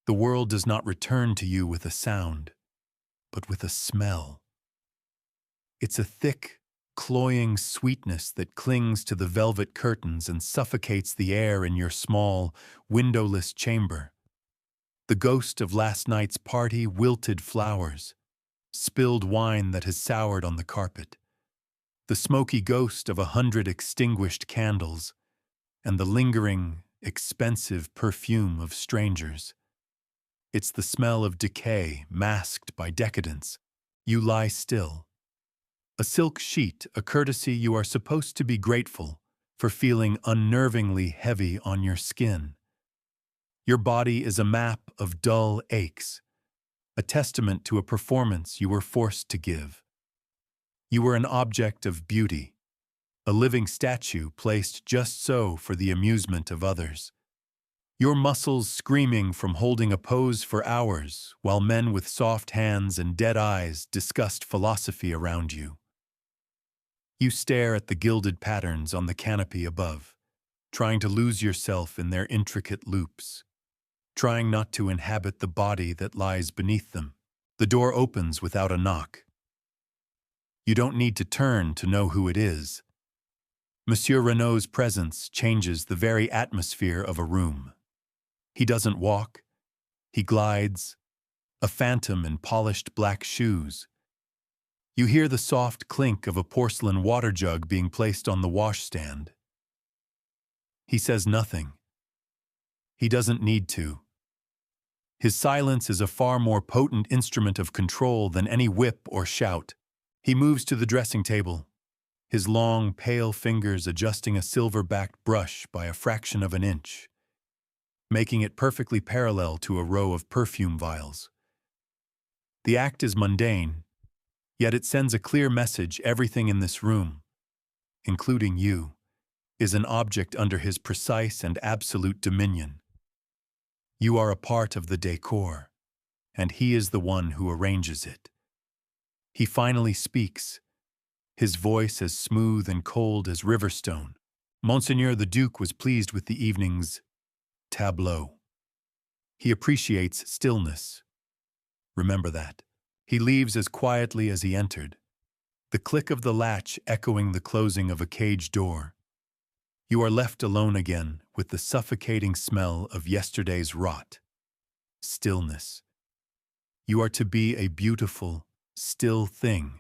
The world does not return to you with a sound, but with a smell. It's a thick, cloying sweetness that clings to the velvet curtains and suffocates the air in your small, windowless chamber. The ghost of last night's party, wilted flowers, spilled wine that has soured on the carpet, the smoky ghost of 100 extinguished candles, and the lingering, expensive perfume of strangers. It's the smell of decay masked by decadence. You lie still. A silk sheet, a courtesy you are supposed to be grateful for feeling unnervingly heavy on your skin. Your body is a map of dull aches, a testament to a performance you were forced to give. You were an object of beauty, a living statue placed just so for the amusement of others. Your muscles screaming from holding a pose for hours while men with soft hands and dead eyes discussed philosophy around you. You stare at the gilded patterns on the canopy above, trying to lose yourself in their intricate loops, trying not to inhabit the body that lies beneath them. The door opens without a knock. You don't need to turn to know who it is. Monsieur Renault's presence changes the very atmosphere of a room. He doesn't walk, he glides, a phantom in polished black shoes. You hear the soft clink of a porcelain water jug being placed on the washstand. He says nothing. He doesn't need to. His silence is a far more potent instrument of control than any whip or shout. He moves to the dressing table, his long, pale fingers adjusting a silver-backed brush by a fraction of an inch, making it perfectly parallel to a row of perfume vials. The act is mundane, yet it sends a clear message. Everything in this room, including you, is an object under his precise and absolute dominion. You are a part of the decor, and he is the one who arranges it. He finally speaks, his voice as smooth and cold as riverstone. Monseigneur the Duke was pleased with the evening's tableau. He appreciates stillness. Remember that. He leaves as quietly as he entered, the click of the latch echoing the closing of a cage door. You are left alone again with the suffocating smell of yesterday's rot. Stillness. You are to be a beautiful, still thing,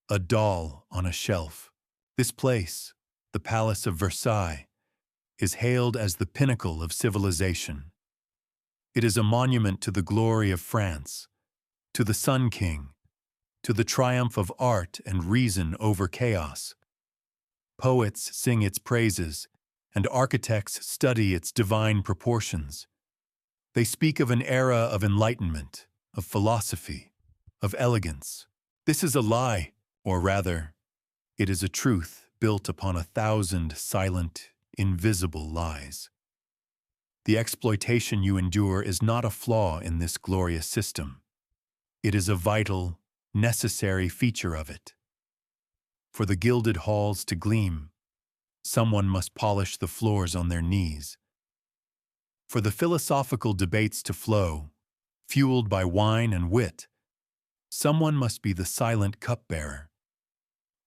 a doll on a shelf. This place, the Palace of Versailles, is hailed as the pinnacle of civilization. It is a monument to the glory of France, to the Sun King, to the triumph of art and reason over chaos. Poets sing its praises, and architects study its divine proportions. They speak of an era of enlightenment, of philosophy, of elegance. This is a lie, or rather, it is a truth built upon 1,000 silent, invisible lies. The exploitation you endure is not a flaw in this glorious system. It is a vital, necessary feature of it. For the gilded halls to gleam, someone must polish the floors on their knees. For the philosophical debates to flow, fueled by wine and wit, someone must be the silent cupbearer,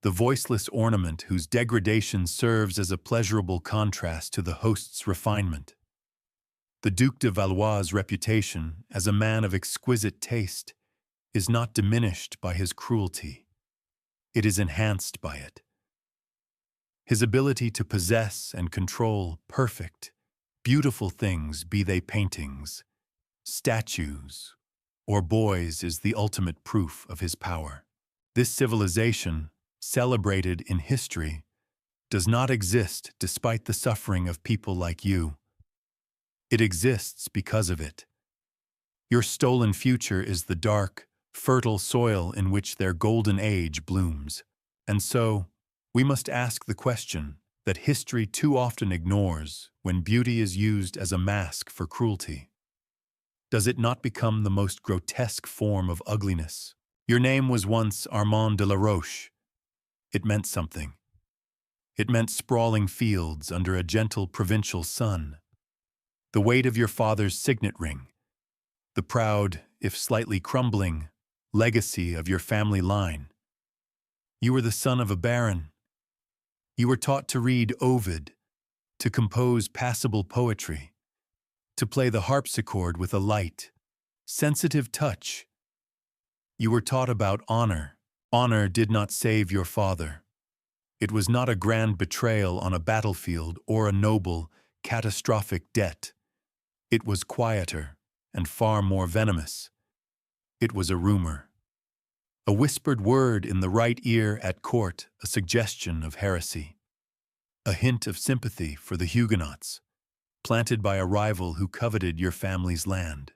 the voiceless ornament whose degradation serves as a pleasurable contrast to the host's refinement. The Duc de Valois' reputation as a man of exquisite taste is not diminished by his cruelty. It is enhanced by it. His ability to possess and control perfect, beautiful things, be they paintings, statues, or boys, is the ultimate proof of his power. This civilization, celebrated in history, does not exist despite the suffering of people like you. It exists because of it. Your stolen future is the dark, fertile soil in which their golden age blooms. And so, we must ask the question that history too often ignores when beauty is used as a mask for cruelty. Does it not become the most grotesque form of ugliness? Your name was once Armand de la Roche. It meant something. It meant sprawling fields under a gentle provincial sun. The weight of your father's signet ring, the proud, if slightly crumbling, legacy of your family line. You were the son of a baron. You were taught to read Ovid, to compose passable poetry, to play the harpsichord with a light, sensitive touch. You were taught about honor. Honor did not save your father. It was not a grand betrayal on a battlefield or a noble, catastrophic debt. It was quieter and far more venomous. It was a rumor. A whispered word in the right ear at court, a suggestion of heresy. A hint of sympathy for the Huguenots, planted by a rival who coveted your family's land.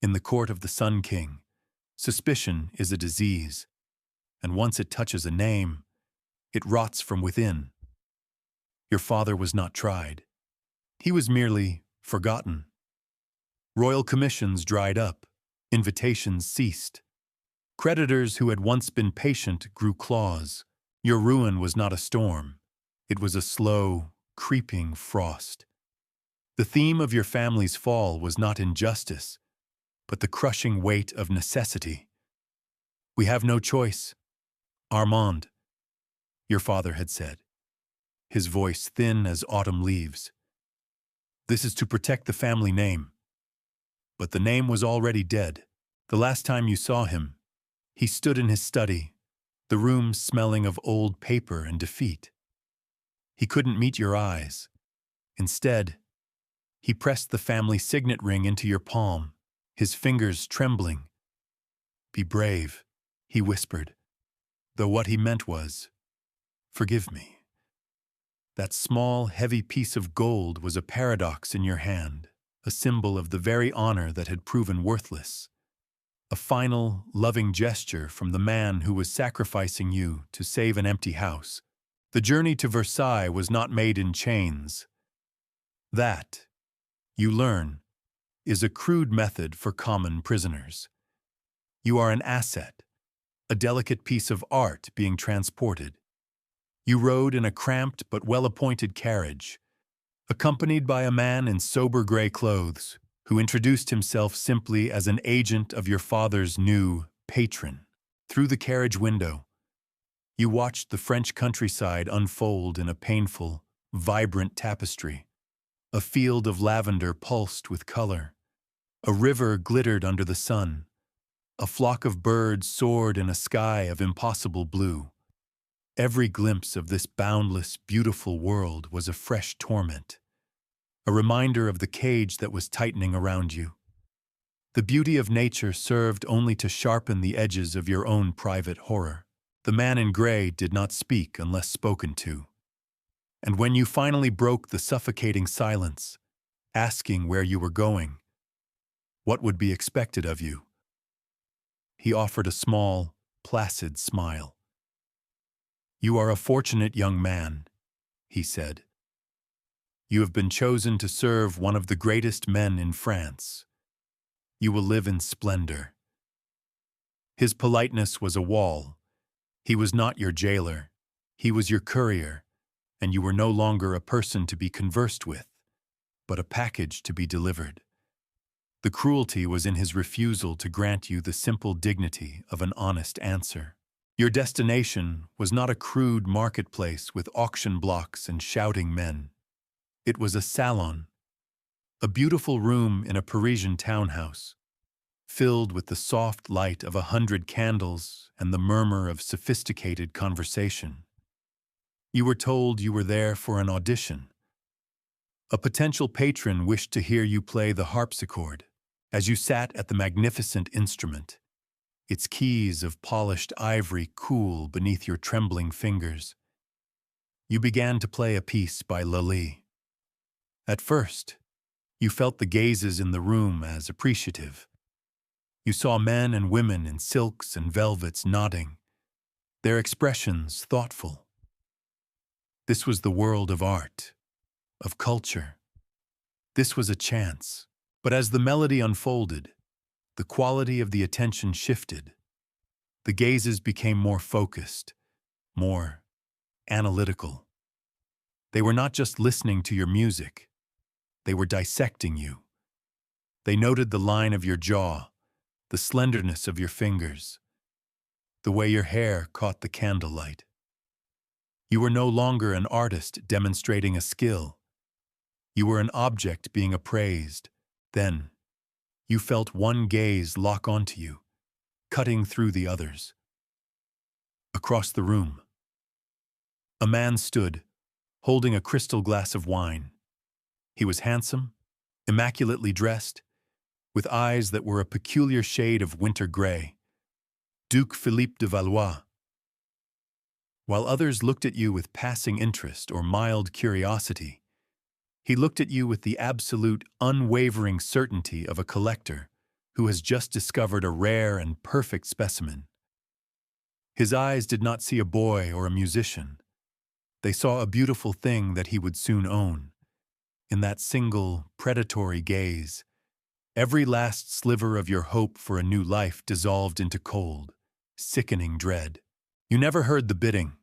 In the court of the Sun King, suspicion is a disease, and once it touches a name, it rots from within. Your father was not tried. He was merely forgotten. Royal commissions dried up, invitations ceased. Creditors who had once been patient grew claws. Your ruin was not a storm. It was a slow, creeping frost. The theme of your family's fall was not injustice, but the crushing weight of necessity. We have no choice. Armand, your father had said, his voice thin as autumn leaves. This is to protect the family name. But the name was already dead. The last time you saw him, he stood in his study, the room smelling of old paper and defeat. He couldn't meet your eyes. Instead, he pressed the family signet ring into your palm, his fingers trembling. Be brave, he whispered, though what he meant was, forgive me. That small, heavy piece of gold was a paradox in your hand, a symbol of the very honor that had proven worthless. A final, loving gesture from the man who was sacrificing you to save an empty house. The journey to Versailles was not made in chains. That, you learn, is a crude method for common prisoners. You are an asset, a delicate piece of art being transported. You rode in a cramped but well-appointed carriage, accompanied by a man in sober gray clothes, who introduced himself simply as an agent of your father's new patron. Through the carriage window, you watched the French countryside unfold in a painful, vibrant tapestry. A field of lavender pulsed with color. A river glittered under the sun. A flock of birds soared in a sky of impossible blue. Every glimpse of this boundless, beautiful world was a fresh torment, a reminder of the cage that was tightening around you. The beauty of nature served only to sharpen the edges of your own private horror. The man in gray did not speak unless spoken to. And when you finally broke the suffocating silence, asking where you were going, what would be expected of you, he offered a small, placid smile. You are a fortunate young man, he said. You have been chosen to serve one of the greatest men in France. You will live in splendor. His politeness was a wall. He was not your jailer. He was your courier, and you were no longer a person to be conversed with, but a package to be delivered. The cruelty was in his refusal to grant you the simple dignity of an honest answer. Your destination was not a crude marketplace with auction blocks and shouting men. It was a salon, a beautiful room in a Parisian townhouse, filled with the soft light of 100 candles and the murmur of sophisticated conversation. You were told you were there for an audition. A potential patron wished to hear you play the harpsichord. As you sat at the magnificent instrument, its keys of polished ivory cool beneath your trembling fingers, you began to play a piece by Lully. At first, you felt the gazes in the room as appreciative. You saw men and women in silks and velvets nodding, their expressions thoughtful. This was the world of art, of culture. This was a chance. But as the melody unfolded, the quality of the attention shifted. The gazes became more focused, more analytical. They were not just listening to your music. They were dissecting you. They noted the line of your jaw, the slenderness of your fingers, the way your hair caught the candlelight. You were no longer an artist demonstrating a skill. You were an object being appraised. Then, you felt one gaze lock onto you, cutting through the others. Across the room, a man stood, holding a crystal glass of wine. He was handsome, immaculately dressed, with eyes that were a peculiar shade of winter gray. Duke Philippe de Valois. While others looked at you with passing interest or mild curiosity, he looked at you with the absolute, unwavering certainty of a collector who has just discovered a rare and perfect specimen. His eyes did not see a boy or a musician. They saw a beautiful thing that he would soon own. In that single, predatory gaze, every last sliver of your hope for a new life dissolved into cold, sickening dread. You never heard the bidding.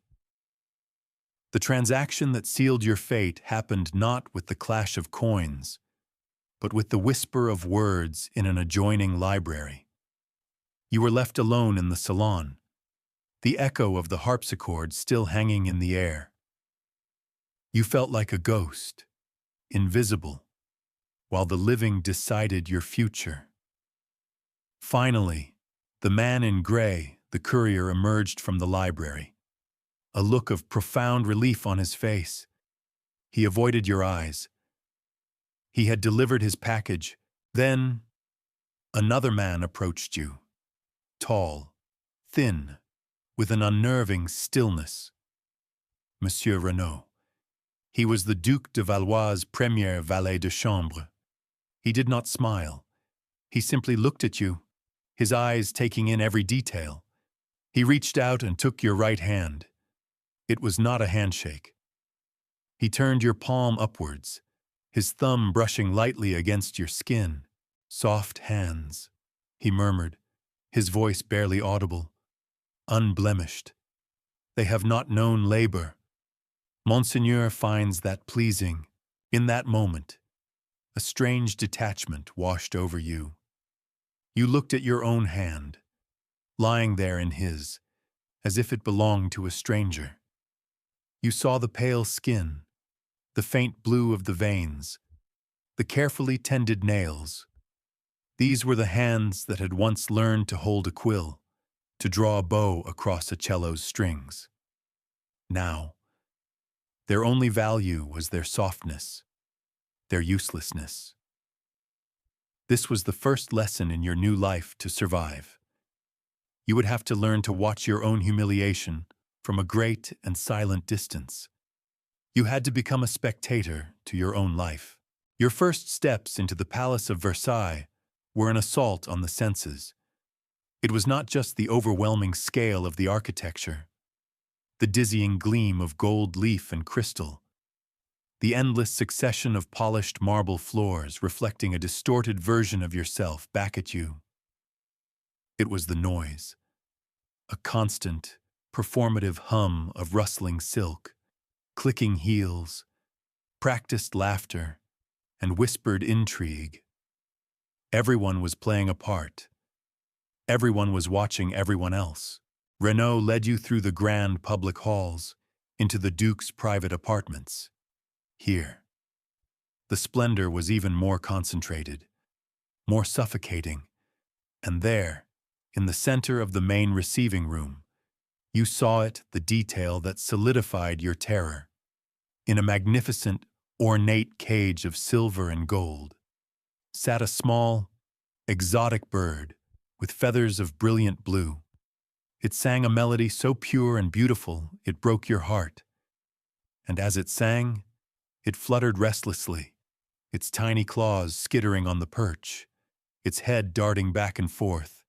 The transaction that sealed your fate happened not with the clash of coins, but with the whisper of words in an adjoining library. You were left alone in the salon, the echo of the harpsichord still hanging in the air. You felt like a ghost, invisible, while the living decided your future. Finally, the man in gray, the courier, emerged from the library, a look of profound relief on his face. He avoided your eyes. He had delivered his package. Then, another man approached you, tall, thin, with an unnerving stillness. Monsieur Renaud. He was the Duc de Valois' premier valet de chambre. He did not smile. He simply looked at you, his eyes taking in every detail. He reached out and took your right hand. It was not a handshake. He turned your palm upwards, his thumb brushing lightly against your skin. Soft hands, he murmured, his voice barely audible. Unblemished. They have not known labor. Monseigneur finds that pleasing. In that moment, a strange detachment washed over you. You looked at your own hand, lying there in his, as if it belonged to a stranger. You saw the pale skin, the faint blue of the veins, the carefully tended nails. These were the hands that had once learned to hold a quill, to draw a bow across a cello's strings. Now, their only value was their softness, their uselessness. This was the first lesson in your new life to survive. You would have to learn to watch your own humiliation from a great and silent distance. You had to become a spectator to your own life. Your first steps into the Palace of Versailles were an assault on the senses. It was not just the overwhelming scale of the architecture, the dizzying gleam of gold leaf and crystal, the endless succession of polished marble floors reflecting a distorted version of yourself back at you. It was the noise, a constant, performative hum of rustling silk, clicking heels, practiced laughter, and whispered intrigue. Everyone was playing a part. Everyone was watching everyone else. Renaud led you through the grand public halls, into the Duke's private apartments. Here, the splendor was even more concentrated, more suffocating, and there, in the center of the main receiving room, you saw it, the detail that solidified your terror. In a magnificent, ornate cage of silver and gold, sat a small, exotic bird with feathers of brilliant blue. It sang a melody so pure and beautiful it broke your heart. And as it sang, it fluttered restlessly, its tiny claws skittering on the perch, its head darting back and forth,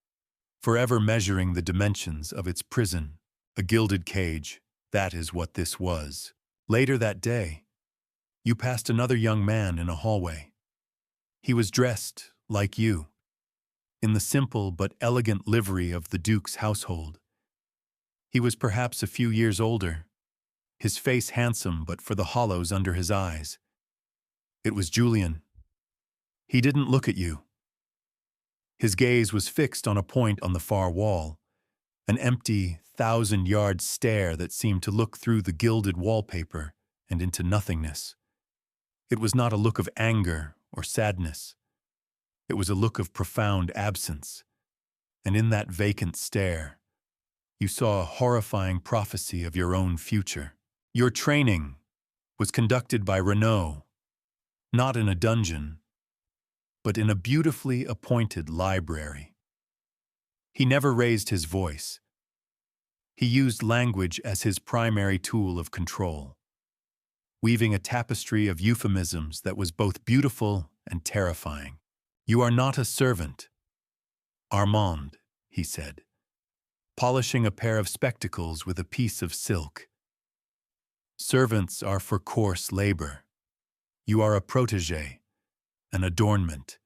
forever measuring the dimensions of its prison. A gilded cage, that is what this was. Later that day, you passed another young man in a hallway. He was dressed, like you, in the simple but elegant livery of the Duke's household. He was perhaps a few years older, his face handsome but for the hollows under his eyes. It was Julian. He didn't look at you. His gaze was fixed on a point on the far wall, an empty, thousand-yard stare that seemed to look through the gilded wallpaper and into nothingness. It was not a look of anger or sadness. It was a look of profound absence, and in that vacant stare, you saw a horrifying prophecy of your own future. Your training was conducted by Renaud, not in a dungeon, but in a beautifully appointed library. He never raised his voice. He used language as his primary tool of control, weaving a tapestry of euphemisms that was both beautiful and terrifying. "You are not a servant, Armand," he said, polishing a pair of spectacles with a piece of silk. "Servants are for coarse labor. You are a protégé, an adornment.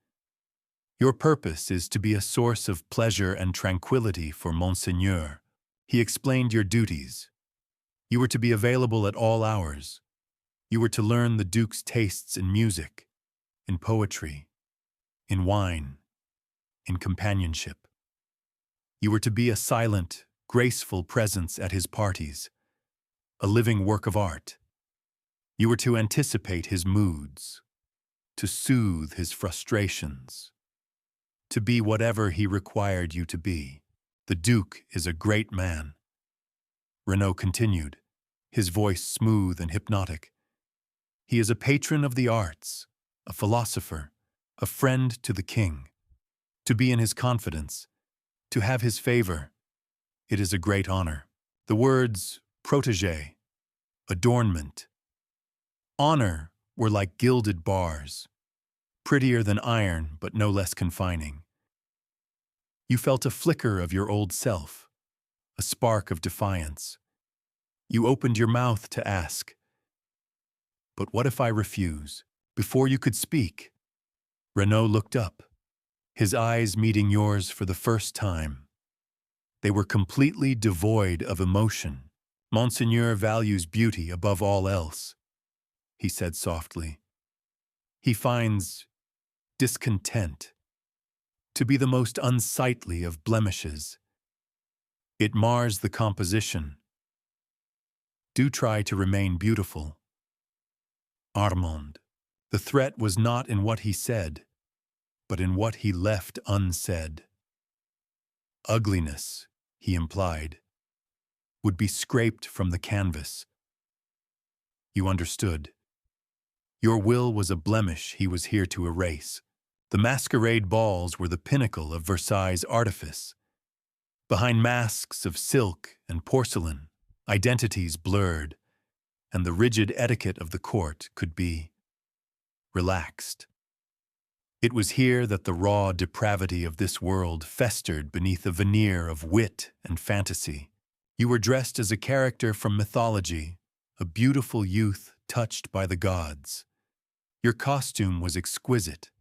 Your purpose is to be a source of pleasure and tranquility for Monseigneur." He explained your duties. You were to be available at all hours. You were to learn the Duke's tastes in music, in poetry, in wine, in companionship. You were to be a silent, graceful presence at his parties, a living work of art. You were to anticipate his moods, to soothe his frustrations, to be whatever he required you to be. "The Duke is a great man," Renaud continued, his voice smooth and hypnotic. "He is a patron of the arts, a philosopher, a friend to the king. To be in his confidence, to have his favor, it is a great honor." The words protégé, adornment, honor were like gilded bars, prettier than iron but no less confining. You felt a flicker of your old self, a spark of defiance. You opened your mouth to ask, "But what if I refuse?" Before you could speak, Renaud looked up, his eyes meeting yours for the first time. They were completely devoid of emotion. "Monseigneur values beauty above all else," he said softly. "He finds discontent to be the most unsightly of blemishes. It mars the composition. Do try to remain beautiful, Armand." The threat was not in what he said, but in what he left unsaid. Ugliness, he implied, would be scraped from the canvas. You understood. Your will was a blemish he was here to erase. The masquerade balls were the pinnacle of Versailles' artifice. Behind masks of silk and porcelain, identities blurred, and the rigid etiquette of the court could be relaxed. It was here that the raw depravity of this world festered beneath a veneer of wit and fantasy. You were dressed as a character from mythology, a beautiful youth touched by the gods. Your costume was exquisite,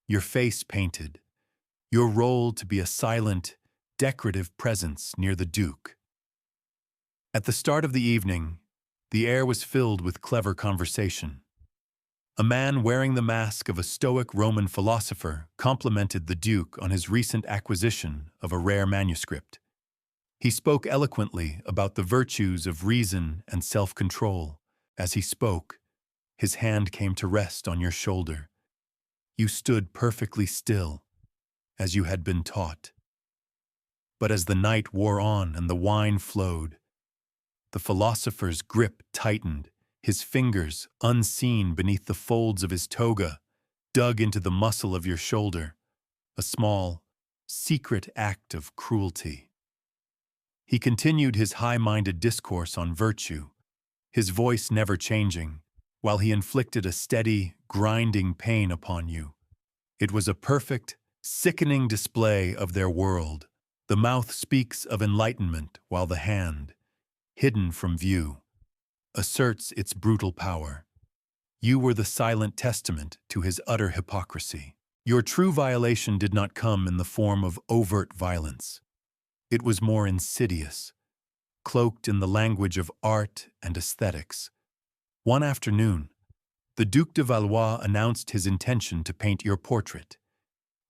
your face painted, your role to be a silent, decorative presence near the Duke. At the start of the evening, the air was filled with clever conversation. A man wearing the mask of a stoic Roman philosopher complimented the Duke on his recent acquisition of a rare manuscript. He spoke eloquently about the virtues of reason and self-control. As he spoke, his hand came to rest on your shoulder. You stood perfectly still, as you had been taught. But as the night wore on and the wine flowed, the philosopher's grip tightened. His fingers, unseen beneath the folds of his toga, dug into the muscle of your shoulder, a small, secret act of cruelty. He continued his high-minded discourse on virtue, his voice never changing, while he inflicted a steady, grinding pain upon you. It was a perfect, sickening display of their world. The mouth speaks of enlightenment while the hand, hidden from view, asserts its brutal power. You were the silent testament to his utter hypocrisy. Your true violation did not come in the form of overt violence. It was more insidious, cloaked in the language of art and aesthetics. One afternoon, the Duc de Valois announced his intention to paint your portrait.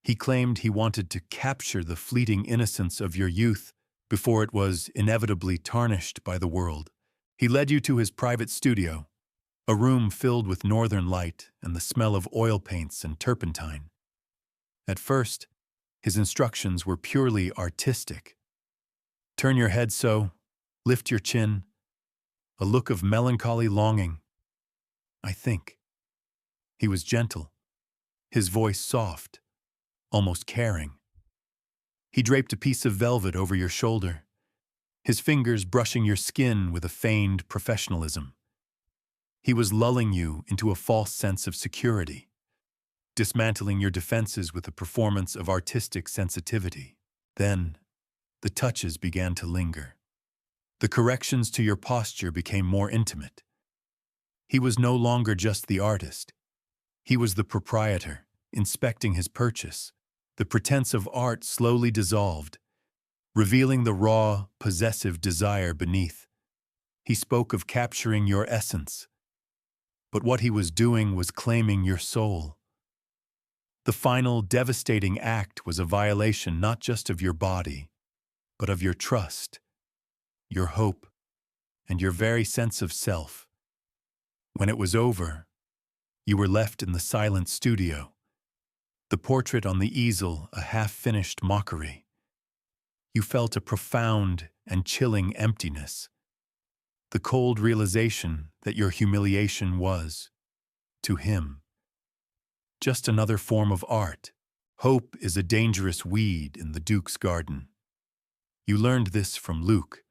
He claimed he wanted to capture the fleeting innocence of your youth before it was inevitably tarnished by the world. He led you to his private studio, a room filled with northern light and the smell of oil paints and turpentine. At first, his instructions were purely artistic. Turn your head so, lift your chin, a look of melancholy longing. I think. He was gentle, his voice soft, almost caring. He draped a piece of velvet over your shoulder, his fingers brushing your skin with a feigned professionalism. He was lulling you into a false sense of security, dismantling your defenses with a performance of artistic sensitivity. Then, the touches began to linger. The corrections to your posture became more intimate. He was no longer just the artist. He was the proprietor, inspecting his purchase. The pretense of art slowly dissolved, revealing the raw, possessive desire beneath. He spoke of capturing your essence, but what he was doing was claiming your soul. The final, devastating act was a violation not just of your body, but of your trust, your hope, and your very sense of self. When it was over, you were left in the silent studio, the portrait on the easel a half-finished mockery. You felt a profound and chilling emptiness, the cold realization that your humiliation was, to him, just another form of art. Hope is a dangerous weed in the Duke's garden. You learned this from Luke.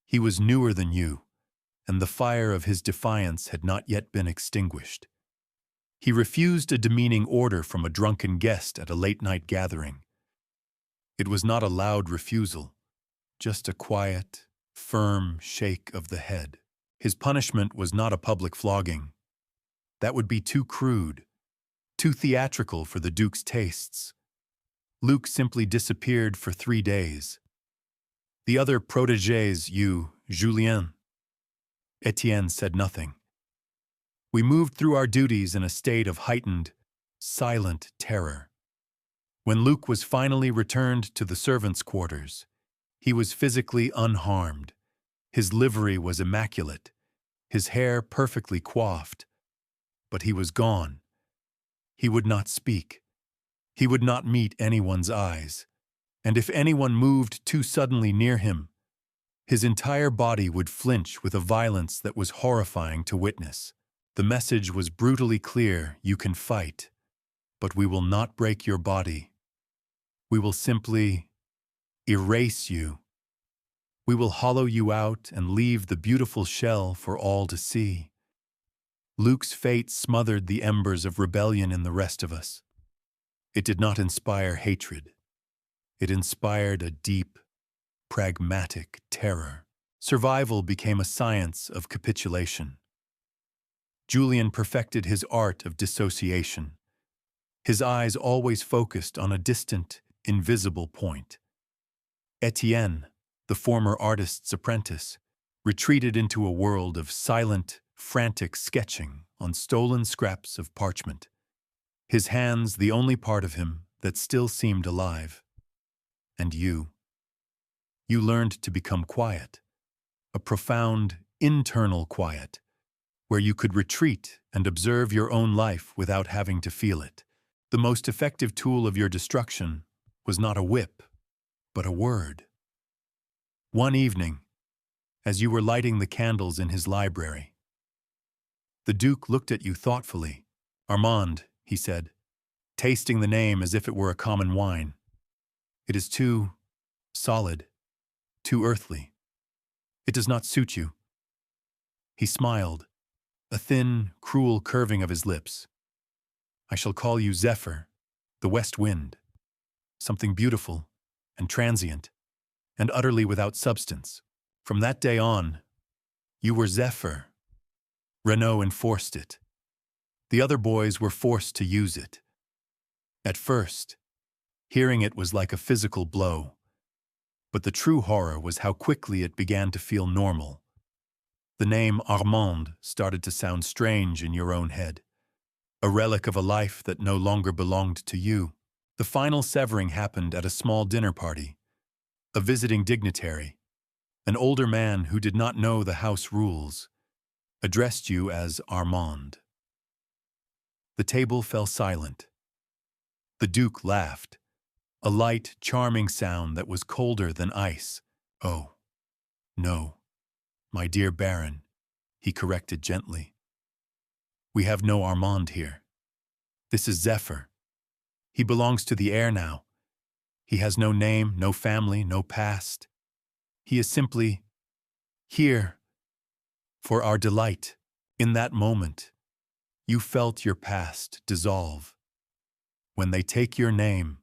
He was newer than you, and the fire of his defiance had not yet been extinguished. He refused a demeaning order from a drunken guest at a late-night gathering. It was not a loud refusal, just a quiet, firm shake of the head. His punishment was not a public flogging. That would be too crude, too theatrical for the Duke's tastes. Luke simply disappeared for 3 days. The other protégés, you, Julien. Etienne said nothing. We moved through our duties in a state of heightened, silent terror. When Luke was finally returned to the servants' quarters, he was physically unharmed. His livery was immaculate, his hair perfectly coiffed. But he was gone. He would not speak. He would not meet anyone's eyes. And if anyone moved too suddenly near him, his entire body would flinch with a violence that was horrifying to witness. The message was brutally clear: you can fight, but we will not break your body. We will simply erase you. We will hollow you out and leave the beautiful shell for all to see. Luke's fate smothered the embers of rebellion in the rest of us. It did not inspire hatred. It inspired a deep, pragmatic terror. Survival became a science of capitulation. Julien perfected his art of dissociation, his eyes always focused on a distant, invisible point. Etienne, the former artist's apprentice, retreated into a world of silent, frantic sketching on stolen scraps of parchment, his hands the only part of him that still seemed alive. And you learned to become quiet, a profound, internal quiet, where you could retreat and observe your own life without having to feel it. The most effective tool of your destruction was not a whip, but a word. One evening, as you were lighting the candles in his library, the Duke looked at you thoughtfully. "Armand," he said, tasting the name as if it were a common wine. "It is too solid, too earthly. It does not suit you." He smiled, a thin, cruel curving of his lips. "I shall call you Zephyr, the west wind, something beautiful and transient and utterly without substance." From that day on, you were Zephyr. Renaud enforced it. The other boys were forced to use it. At first, hearing it was like a physical blow, but the true horror was how quickly it began to feel normal. The name Armand started to sound strange in your own head, a relic of a life that no longer belonged to you. The final severing happened at a small dinner party. A visiting dignitary, an older man who did not know the house rules, addressed you as Armand. The table fell silent. The Duke laughed, a light, charming sound that was colder than ice. "Oh, no, my dear Baron," he corrected gently. "We have no Armand here. This is Zephyr. He belongs to the air now. He has no name, no family, no past. He is simply here for our delight." In that moment, you felt your past dissolve. When they take your name,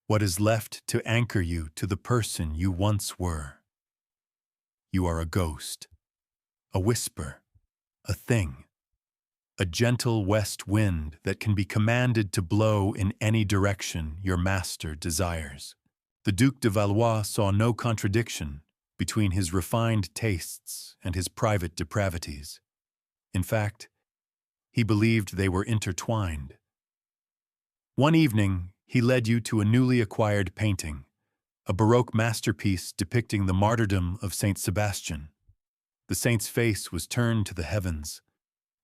what is left to anchor you to the person you once were? You are a ghost, a whisper, a thing, a gentle west wind that can be commanded to blow in any direction your master desires. The Duc de Valois saw no contradiction between his refined tastes and his private depravities. In fact, he believed they were intertwined. One evening, he led you to a newly acquired painting, a Baroque masterpiece depicting the martyrdom of Saint Sebastian. The saint's face was turned to the heavens,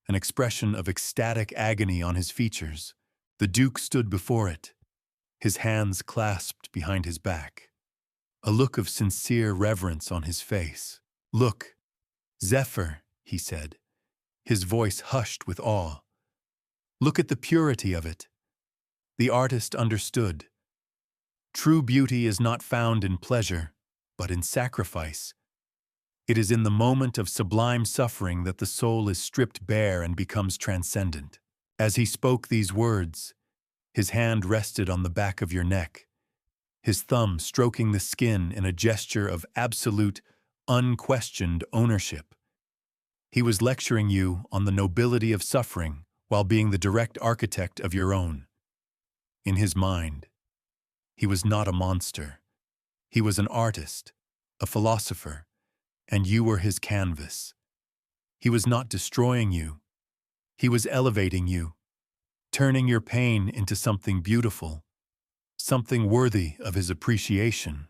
an expression of ecstatic agony on his features. The Duke stood before it, his hands clasped behind his back, a look of sincere reverence on his face. "Look, Zephyr," he said, his voice hushed with awe. "Look at the purity of it." The artist understood. True beauty is not found in pleasure, but in sacrifice. It is in the moment of sublime suffering that the soul is stripped bare and becomes transcendent. As he spoke these words, his hand rested on the back of your neck, his thumb stroking the skin in a gesture of absolute, unquestioned ownership. He was lecturing you on the nobility of suffering while being the direct architect of your own. In his mind, he was not a monster. He was an artist, a philosopher, and you were his canvas. He was not destroying you. He was elevating you, turning your pain into something beautiful, something worthy of his appreciation.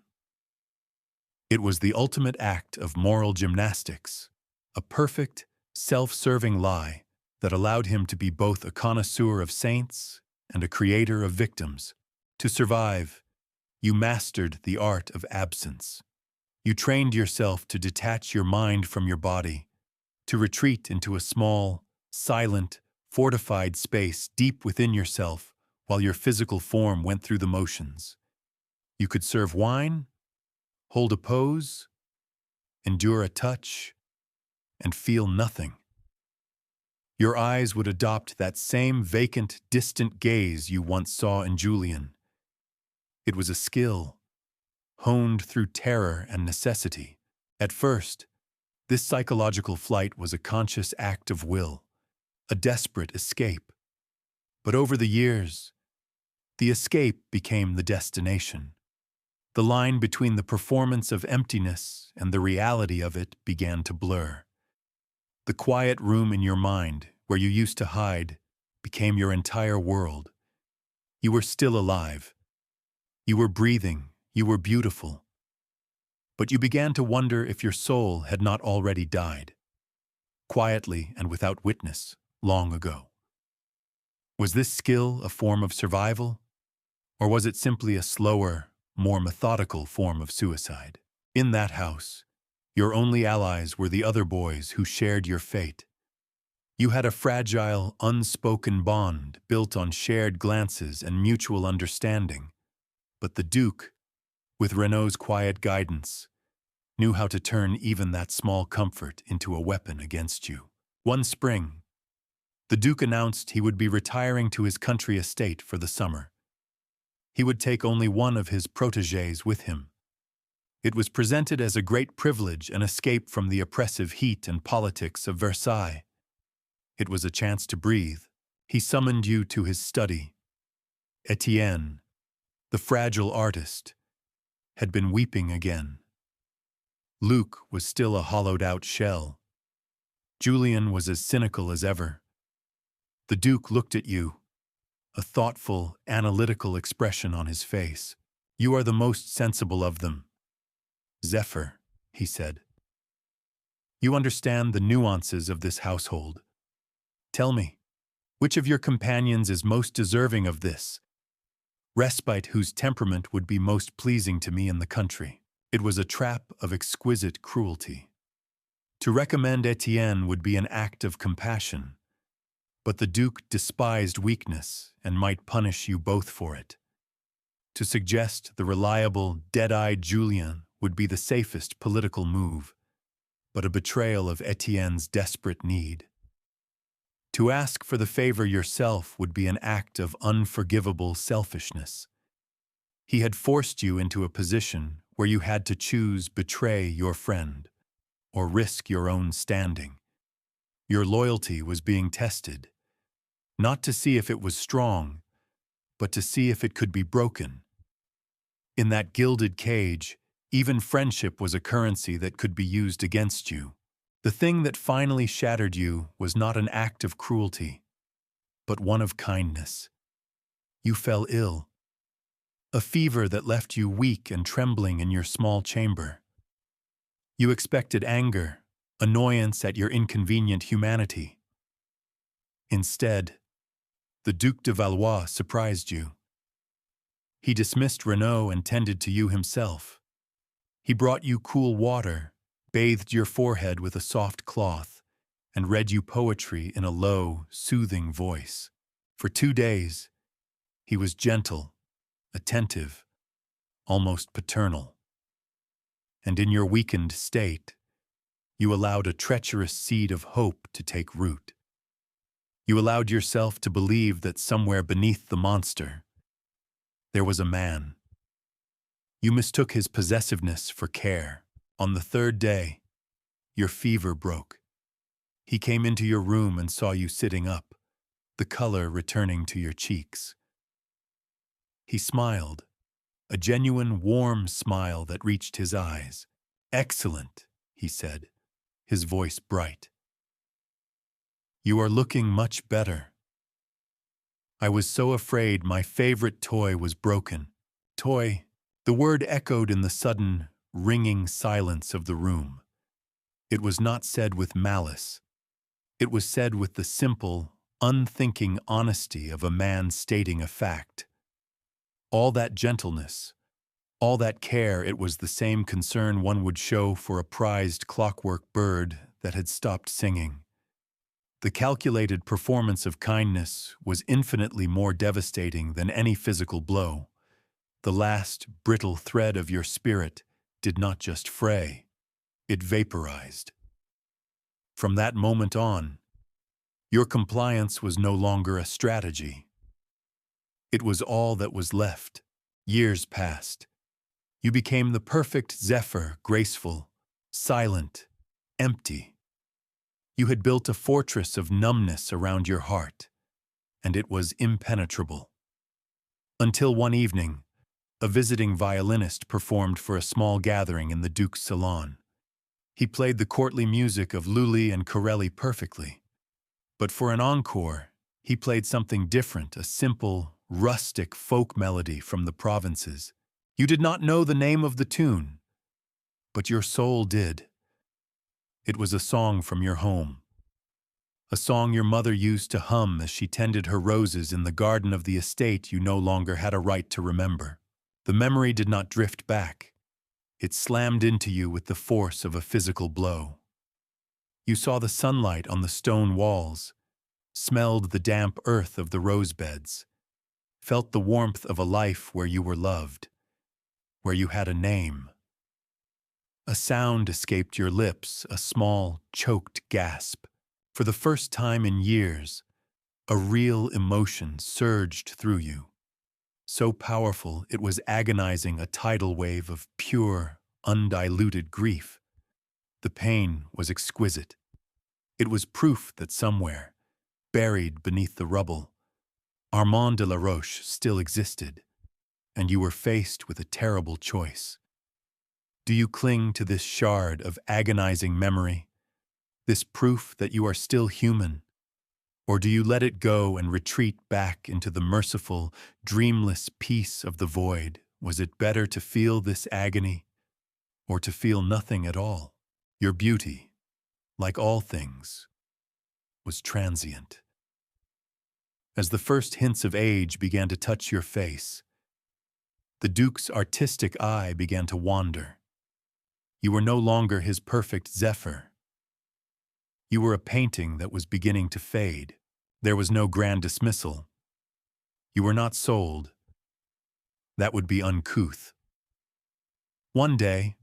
It was the ultimate act of moral gymnastics, a perfect, self-serving lie that allowed him to be both a connoisseur of saints and a creator of victims. To survive, you mastered the art of absence. You trained yourself to detach your mind from your body, to retreat into a small, silent, fortified space deep within yourself while your physical form went through the motions. You could serve wine, hold a pose, endure a touch, and feel nothing. Your eyes would adopt that same vacant, distant gaze you once saw in Julian. It was a skill, honed through terror and necessity. At first, this psychological flight was a conscious act of will, a desperate escape. But over the years, the escape became the destination. The line between the performance of emptiness and the reality of it began to blur. The quiet room in your mind, where you used to hide, became your entire world. You were still alive. You were breathing. You were beautiful. But you began to wonder if your soul had not already died, quietly and without witness, long ago. Was this skill a form of survival, or was it simply a slower, more methodical form of suicide? In that house, your only allies were the other boys who shared your fate. You had a fragile, unspoken bond built on shared glances and mutual understanding. But the Duke, with Renault's quiet guidance, knew how to turn even that small comfort into a weapon against you. One spring, the Duke announced he would be retiring to his country estate for the summer. He would take only one of his protégés with him. It was presented as a great privilege and escape from the oppressive heat and politics of Versailles. It was a chance to breathe. He summoned you to his study. Etienne, the fragile artist, had been weeping again. Luc was still a hollowed-out shell. Julian was as cynical as ever. The Duke looked at you, a thoughtful, analytical expression on his face. "You are the most sensible of them, Zephyr," he said. "You understand the nuances of this household. Tell me, which of your companions is most deserving of this respite, whose temperament would be most pleasing to me in the country?" It was a trap of exquisite cruelty. To recommend Etienne would be an act of compassion, but the Duke despised weakness and might punish you both for it. To suggest the reliable, dead-eyed Julien would be the safest political move, but a betrayal of Etienne's desperate need. To ask for the favor yourself would be an act of unforgivable selfishness. He had forced you into a position where you had to choose betray your friend or risk your own standing. Your loyalty was being tested, not to see if it was strong, but to see if it could be broken. In that gilded cage, even friendship was a currency that could be used against you. The thing that finally shattered you was not an act of cruelty, but one of kindness. You fell ill. A fever that left you weak and trembling in your small chamber. You expected anger, annoyance at your inconvenient humanity. Instead, the Duc de Valois surprised you. He dismissed Renaud and tended to you himself. He brought you cool water, bathed your forehead with a soft cloth, and read you poetry in a low, soothing voice. For 2 days, he was gentle, attentive, almost paternal. And in your weakened state, you allowed a treacherous seed of hope to take root. You allowed yourself to believe that somewhere beneath the monster, there was a man. You mistook his possessiveness for care. On the 3rd day, your fever broke. He came into your room and saw you sitting up, the color returning to your cheeks. He smiled, a genuine, warm smile that reached his eyes. "Excellent," he said, his voice bright. "You are looking much better. I was so afraid my favorite toy was broken." Toy, the word echoed in the sudden, ringing silence of the room. It was not said with malice. It was said with the simple, unthinking honesty of a man stating a fact. All that gentleness, all that care, it was the same concern one would show for a prized clockwork bird that had stopped singing. The calculated performance of kindness was infinitely more devastating than any physical blow. The last, brittle thread of your spirit did not just fray, it vaporized. From that moment on, your compliance was no longer a strategy. It was all that was left. Years passed. You became the perfect Zephyr, graceful, silent, empty. You had built a fortress of numbness around your heart, and it was impenetrable. Until one evening, a visiting violinist performed for a small gathering in the Duke's salon. He played the courtly music of Lully and Corelli perfectly. But for an encore, he played something different, a simple, rustic folk melody from the provinces. You did not know the name of the tune, but your soul did. It was a song from your home. A song your mother used to hum as she tended her roses in the garden of the estate you no longer had a right to remember. The memory did not drift back. It slammed into you with the force of a physical blow. You saw the sunlight on the stone walls, smelled the damp earth of the rose beds, felt the warmth of a life where you were loved, where you had a name. A sound escaped your lips, a small, choked gasp. For the first time in years, a real emotion surged through you. So powerful it was agonizing, a tidal wave of pure, undiluted grief. The pain was exquisite. It was proof that somewhere, buried beneath the rubble, Armand de la Roche still existed, and you were faced with a terrible choice. Do you cling to this shard of agonizing memory, this proof that you are still human, Or do you let it go and retreat back into the merciful, dreamless peace of the void? Was it better to feel this agony, or to feel nothing at all? Your beauty, like all things, was transient. As the first hints of age began to touch your face, the Duke's artistic eye began to wander. You were no longer his perfect Zephyr. You were a painting that was beginning to fade. There was no grand dismissal. You were not sold. That would be uncouth. One day,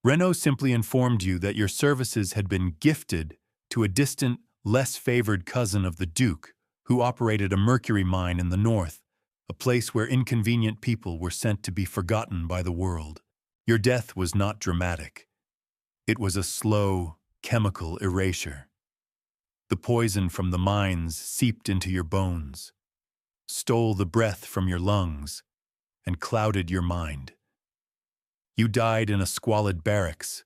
Renaud simply informed you that your services had been gifted to a distant, less favored cousin of the Duke, who operated a mercury mine in the north, a place where inconvenient people were sent to be forgotten by the world. Your death was not dramatic. It was a slow, chemical erasure. The poison from the mines seeped into your bones, stole the breath from your lungs, and clouded your mind. You died in a squalid barracks,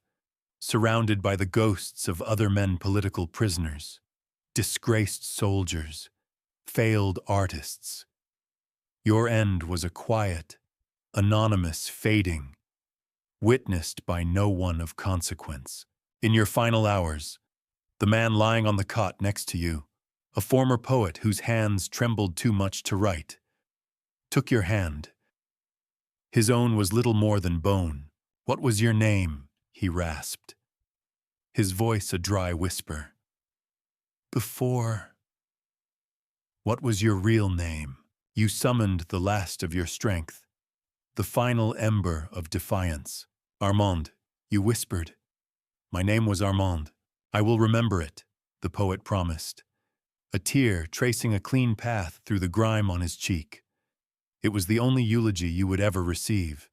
surrounded by the ghosts of other men political prisoners, disgraced soldiers, failed artists. Your end was a quiet, anonymous fading, witnessed by no one of consequence. In your final hours, the man lying on the cot next to you, a former poet whose hands trembled too much to write, took your hand. His own was little more than bone. "What was your name?" he rasped, his voice a dry whisper. "Before." "What was your real name?" You summoned the last of your strength, the final ember of defiance. "Armand," you whispered. "My name was Armand. I will remember it," the poet promised, a tear tracing a clean path through the grime on his cheek. It was the only eulogy you would ever receive.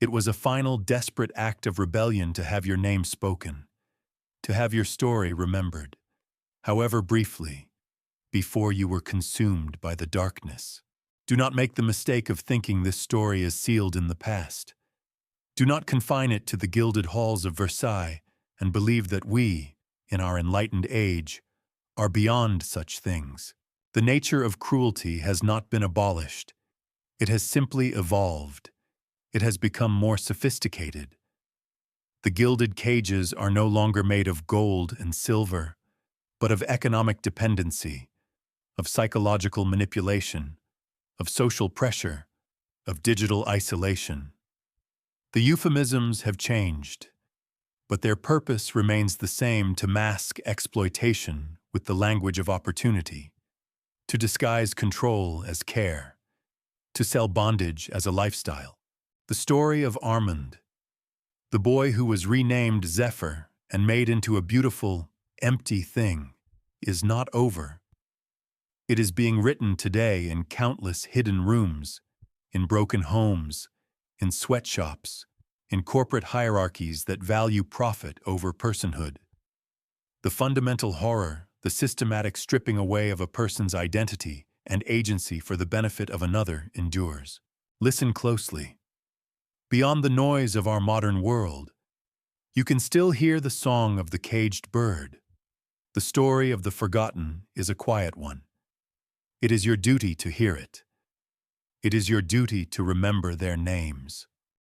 It was a final, desperate act of rebellion to have your name spoken, to have your story remembered, however briefly, before you were consumed by the darkness. Do not make the mistake of thinking this story is sealed in the past. Do not confine it to the gilded halls of Versailles and believe that we, in our enlightened age, are beyond such things. The nature of cruelty has not been abolished. It has simply evolved. It has become more sophisticated. The gilded cages are no longer made of gold and silver, but of economic dependency, of psychological manipulation, of social pressure, of digital isolation. The euphemisms have changed, but their purpose remains the same: to mask exploitation with the language of opportunity, to disguise control as care, to sell bondage as a lifestyle. The story of Armand, the boy who was renamed Zephyr and made into a beautiful, empty thing, is not over. It is being written today in countless hidden rooms, in broken homes, in sweatshops, in corporate hierarchies that value profit over personhood. The fundamental horror, the systematic stripping away of a person's identity and agency for the benefit of another, endures. Listen closely. Beyond the noise of our modern world, you can still hear the song of the caged bird. The story of the forgotten is a quiet one. It is your duty to hear it. It is your duty to remember their names.